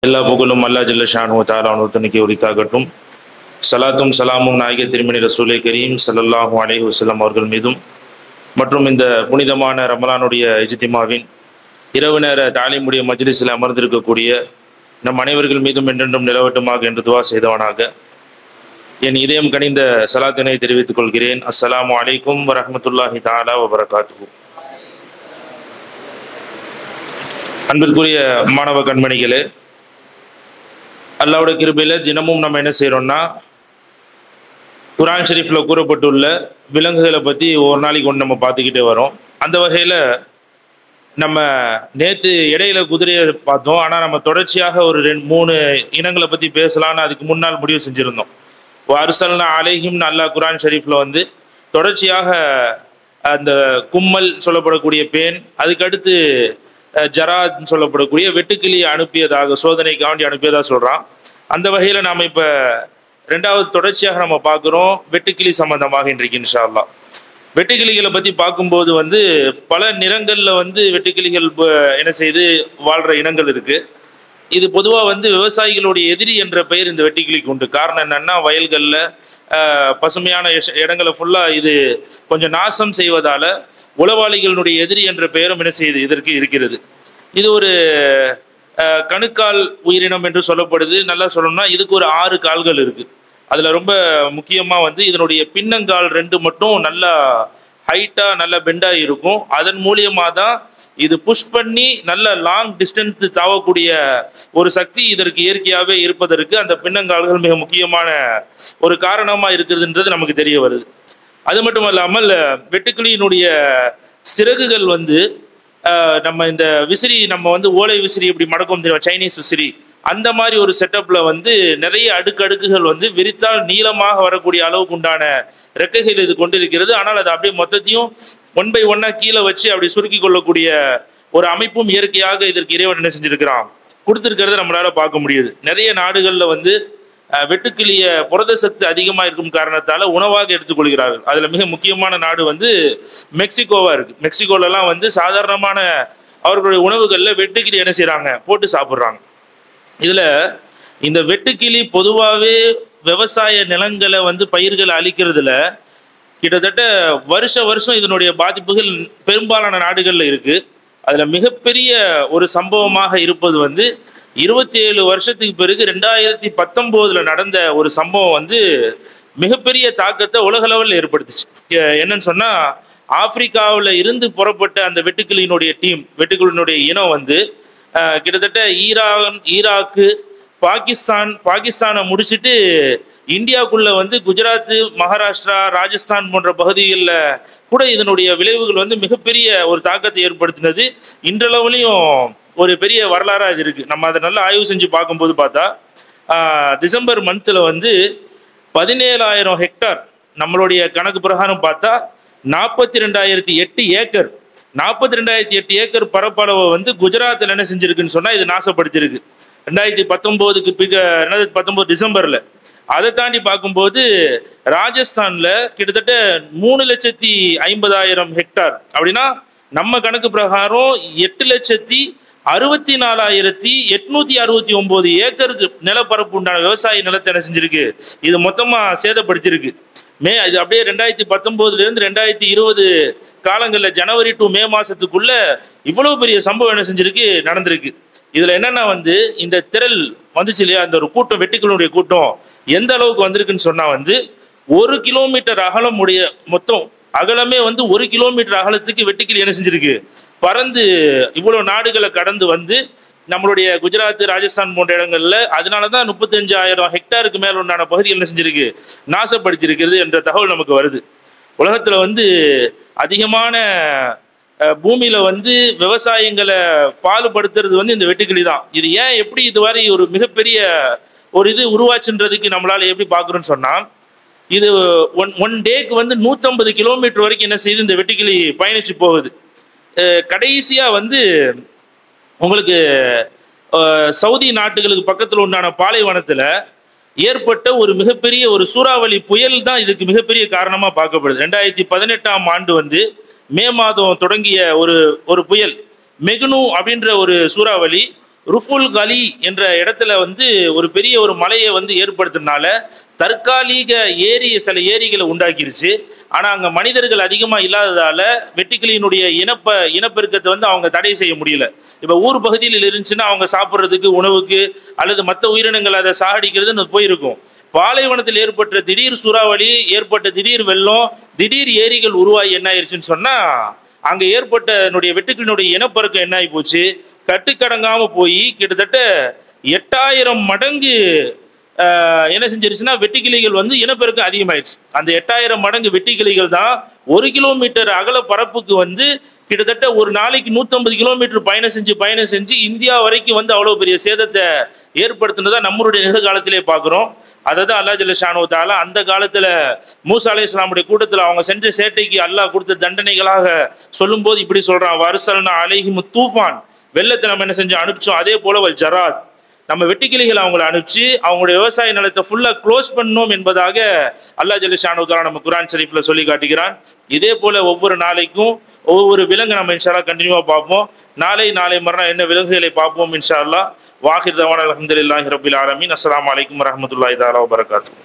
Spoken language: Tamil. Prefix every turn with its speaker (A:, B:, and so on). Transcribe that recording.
A: எல்லா புகழும் அல்லா ஜல்ல ஷானு தஆலா ஒருத்தனுக்கு உரித்தாகட்டும். சலாத்தும் சலாமும் நாயக திருமணி ரசூலை கரீம் ஸல்லல்லாஹு அலைஹி வஸல்லம் அவர்கள் மீதும் மற்றும் இந்த புனிதமான ரமலானுடைய இஜ்திமாவின் இரவு நேர தாலீமுடைய மஜ்லிஸில் அமர்ந்திருக்கக்கூடிய நம் அனைவர்கள் மீதும் என்றென்றும் நிலவட்டுமாக என்று துவா செய்தவனாக என் இதயம் கனிந்த சலாத்தினை தெரிவித்துக் கொள்கிறேன். அஸ்ஸலாமு அலைக்கும் வரஹ்மத்துல்லாஹி தஆலா வபரகாத்துஹு. அன்பிற்குரிய மாணவ கண்மணிகளே, அல்லாஹ்வுடைய கிருபையில தினமும் நம்ம என்ன செய்யறோம்னா, குர்ஆன் ஷரீஃப்ல கூறப்பட்டுள்ள விலங்குகளை பத்தி ஒரு நாளைக்கு ஒன்று நம்ம பார்த்துக்கிட்டே வரோம். அந்த வகையில நம்ம நேத்து இடையில குதிரையை பார்த்தோம். ஆனா நம்ம தொடர்ச்சியாக ஒரு 2-3 இனங்களை பத்தி பேசலாம்னு அதுக்கு முன்னால் முடிவு செஞ்சிருந்தோம். அர்சல்னா அலைஹிம் அல்லாஹ் குர்ஆன் ஷரீஃப்ல தொடர்ச்சியாக அந்த கும்மல் சொல்லப்படக்கூடிய பேன், அதுக்கடுத்து ஜராத் சொல்லப்படக்கூடிய வெட்டுக்கிளியை அனுப்பியதாக, சோதனைக்காண்டி அனுப்பியதாக சொல்றான். அந்த வகையில நாம இப்ப 2வது தொடர்ச்சியாக நம்ம பார்க்கிறோம் வெட்டுக்கிளி சம்பந்தமாக இன்றைக்கு இன்ஷா அல்லாஹ். வெட்டுக்கிளிகளை பத்தி பார்க்கும்போது பல நிறங்கள்ல வெட்டுக்கிளிகள் என்ன செய்து வாழ்ற இனங்கள் இருக்கு. இது பொதுவா விவசாயிகளுடைய எதிரி என்ற பெயர் இந்த வெட்டுக்கிளிக்கு உண்டு. காரணம் என்னன்னா, வயல்கள்ல பசுமையான இடங்களை ஃபுல்லா இது கொஞ்சம் நாசம் செய்வதால உளவாளிகளுடைய எதிரி என்ற பெயரும் என்ன செய்யுது இதற்கு இருக்கிறது. இது ஒரு கணுக்கால் உயிரினம் என்று சொல்லப்படுது. நல்லா சொல்லணும்னா இதுக்கு ஒரு 6 கால்கள் இருக்கு. அதுல ரொம்ப முக்கியமா இதனுடைய பின்னங்கால் 2 மட்டும் நல்லா ஹைட்டா நல்ல பெண்டா இருக்கும். அதன் மூலியமா தான் இது புஷ் பண்ணி நல்ல லாங் டிஸ்டன்ஸ் தாவக்கூடிய ஒரு சக்தி இதற்கு இயற்கையாகவே இருப்பதற்கு அந்த பின்னங்கால்கள் மிக முக்கியமான ஒரு காரணமா இருக்குதுன்றது நமக்கு தெரிய வருது. அது மட்டும் இல்லாமல் வெட்டுக்கிளியினுடைய சிறகுகள் நம்ம இந்த விசிறி, நம்ம ஓலை விசிறி எப்படி மடக்கும் தெரியும், சைனீஸ் விசிறி, அந்த மாதிரி ஒரு செட்டப்ல நிறைய அடுக்குகள் விரித்தால் நீளமாக வரக்கூடிய அளவுக்கு உண்டான ரெக்கைகள் இது கொண்டிருக்கிறது. ஆனால் அது அப்படியே மொத்தத்தையும் 1 by 1 கீழே வச்சு அப்படி சுருக்கி கொள்ளக்கூடிய ஒரு அமைப்பும் இயற்கையாக இதற்கு இறைவன் என்ன செஞ்சிருக்கிறான், கொடுத்திருக்கிறத நம்மளால பார்க்க முடியுது. நிறைய நாடுகள்ல வெட்டுக்கிளிய புரத சக்தி அதிகமாக இருக்கும் காரணத்தால உணவாக எடுத்துக்கொள்கிறார்கள். அதுல மிக முக்கியமான நாடு மெக்சிகோவா இருக்கு. மெக்சிகோலாம் சாதாரணமான அவர்களுடைய உணவுகள்ல வெட்டுக்கிளி என்ன செய்யறாங்க, போட்டு சாப்பிட்றாங்க. இதுல இந்த வெட்டுக்கிளி பொதுவாகவே விவசாய நிலங்களை பயிர்களை அழிக்கிறதுல கிட்டத்தட்ட வருஷம் இதனுடைய பாதிப்புகள் பெரும்பாலான நாடுகள்ல இருக்கு. அதுல மிகப்பெரிய ஒரு சம்பவமாக இருப்பது 27 வருஷத்துக்கு பிறகு 2019 நடந்த ஒரு சம்பவம் மிகப்பெரிய தாக்கத்தை உலக லெவலில் ஏற்படுத்துச்சு. என்னன்னு சொன்னா, ஆப்பிரிக்காவில் இருந்து புறப்பட்ட அந்த வெட்டுக்கிளியினுடைய இனம் கிட்டத்தட்ட ஈராக்கு, பாகிஸ்தானை முடிச்சுட்டு இந்தியாவுக்குள்ள குஜராத், மகாராஷ்டிரா, ராஜஸ்தான் போன்ற பகுதிகளில் கூட இதனுடைய விளைவுகள் மிகப்பெரிய ஒரு தாக்கத்தை ஏற்படுத்தினது. இன்றளவுலையும் ஒரு பெரிய வரலாறா இது இருக்கு. நம்ம அதை நல்லா ஆய்வு செஞ்சு பார்க்கும்போது பார்த்தா டிசம்பர் மந்த்ல 17,000 ஹெக்டார், நம்மளுடைய கணக்கு பிரகாரம் பார்த்தா 42,008 ஏக்கர், 42,008 ஏக்கர் பரப்பளவை குஜராத்தில் என்ன செஞ்சிருக்குன்னு சொன்னா இது நாசப்படுத்திருக்கு 2019 டிசம்பர்ல. அதை தாண்டி பார்க்கும்போது ராஜஸ்தான்ல கிட்டத்தட்ட 3,50,000 ஹெக்டார், அப்படின்னா நம்ம கணக்கு பிரகாரம் 8,64,869 ஏக்கருக்கு நிலப்பரப்பு உண்டான விவசாய நிலத்தை என்ன செஞ்சிருக்கு, இது மொத்தமா சேதப்படுத்திருக்கு. இது அப்படியே 2019 இருந்து 2020 காலங்களில் ஜனவரி டு மே மாசத்துக்குள்ள இவ்வளவு பெரிய சம்பவம் என்ன செஞ்சிருக்கு, நடந்திருக்கு. இதுல என்னன்னா இந்த திரள் வந்துச்சு இல்லையா, அந்த ஒரு கூட்டம், வெட்டுக்கிளியுடைய கூட்டம் எந்த அளவுக்கு வந்திருக்குன்னு சொன்னா 1 கிலோமீட்டர் அகலம் உடைய மொத்தம் அகலமே 1 கிலோமீட்டர் அகலத்துக்கு வெட்டுக்கிளி என்ன செஞ்சிருக்கு பறந்து இவ்வளவு நாடுகளை கடந்து நம்மளுடைய குஜராத், ராஜஸ்தான் போன்ற இடங்கள்ல, அதனாலதான் 35,000 ஹெக்டாருக்கு மேல உண்டான பகுதிகள் என்ன செஞ்சிருக்கு, நாசப்படுத்தியிருக்கிறது என்ற தகவல் நமக்கு வருது. உலகத்துல அதிகமான பூமியில விவசாயங்களை பாலுபடுத்துறது இந்த வெட்டுக்கிளி தான். இது ஏன் எப்படி இதுவரை ஒரு மிகப்பெரிய ஒரு இது உருவாச்சுன்றதுக்கு நம்மளால எப்படி பாக்குறோம்னு சொன்னா, இது ஒன் டேக்கு 150 கிலோமீட்டர் வரைக்கும் என்ன செய்யுது இந்த வெட்டுக்கிளி பயணிச்சு போகுது. கடைசியா உங்களுக்கு சவுதி நாட்டுகளுக்கு பக்கத்தில் உண்டான பாலைவனத்துல ஏற்பட்ட ஒரு மிகப்பெரிய ஒரு சூறாவளி புயல் தான் இதுக்கு மிகப்பெரிய காரணமா பார்க்கப்படுது. 2018ஆம் ஆண்டு மே மாதம் தொடங்கிய ஒரு புயல் மெகுனு அப்படின்ற ஒரு சூறாவளி ருஃபுல் கலி என்ற இடத்துல வந்து ஒரு பெரிய ஒரு மலையை வந்து ஏற்படுத்தினால தற்காலிக சில ஏரிகளை உண்டாக்கிருச்சு. ஆனால் அங்கே மனிதர்கள் அதிகமாக இல்லாததால வெட்டுக்கிளியினுடைய இனப்பெருக்கத்தை வந்து அவங்க தடை செய்ய முடியல. இப்போ ஊர் பகுதியில் இருந்துச்சுன்னா அவங்க சாப்பிட்றதுக்கு உணவுக்கு அல்லது மற்ற உயிரினங்கள் அதை சாகடிக்கிறதுன்னு போயிருக்கும். பாலைவனத்தில் ஏற்பட்ட திடீர் சூறாவளி, ஏற்பட்ட திடீர் வெள்ளம், திடீர் ஏரிகள் உருவாகி என்ன ஆயிடுச்சுன்னு சொன்னால் அங்கே ஏற்பட்ட வெட்டுக்கிளியினுடைய இனப்பெருக்கம் என்ன ஆகி போச்சு, கட்டுக்கடங்காம போய் கிட்டத்தட்ட 8000 மடங்கு என்ன செஞ்சிருச்சுன்னா வெட்டுக்கிளிகள் வந்து இனப்பெருக்கம் அதிகமாயிடுச்சு. அந்த 8000 மடங்கு வெட்டுக்கிளிகள் தான் 1 கிலோமீட்டர் அகல பரப்புக்கு வந்து கிட்டத்தட்ட ஒரு நாளைக்கு 150 கிலோமீட்டர் பயணம் செஞ்சு இந்தியா வரைக்கும் வந்து அவ்வளோ பெரிய சேதத்தை ஏற்படுத்தினதா நம்மளுடைய நிகழ்காலத்திலே பார்க்குறோம். அதை தான் அல்லாஹ் ஜல்ல ஷானு தஆலா அந்த காலத்தில் மூசா அலைஹிஸ்ஸலாமுடைய கூட்டத்தில் அவங்க செஞ்ச சேட்டைக்கு அல்லாஹ் கொடுத்த தண்டனைகளாக சொல்லும்போது இப்படி சொல்றான், வர்சல்னா அலைஹிம் தூஃபான், வெள்ளத்தை நம்ம என்ன செஞ்சோம் அனுப்பிச்சோம். அதே போல ஜராத், நம்ம வெட்டுக்கிளிகளை அவங்களை அனுப்பிச்சு அவங்களுடைய விவசாய நிலத்தை ஃபுல்லாக க்ளோஸ் பண்ணோம் என்பதாக அல்லாஹ் ஜல்ல ஷானு தஆலா நம்ம குர்ஆன் ஷரீஃப்ல சொல்லி காட்டுகிறான். இதே போல ஒவ்வொரு நாளைக்கும் ஒவ்வொரு விலங்கு நம்ம இன்ஷா அல்லாஹ் கண்டினியூவாக பார்ப்போம். நாளை மறுநாள் என்ன விலங்குகளை பார்ப்போம் இன்ஷா அல்லாஹ். வாஹிர் தவானா அல்ஹம்துலில்லாஹி ரப்பில் ஆலமீன். அஸ்ஸலாமு அலைக்கும் வரஹ்மத்துல்லாஹி தஆலா வபரகாத்துஹு.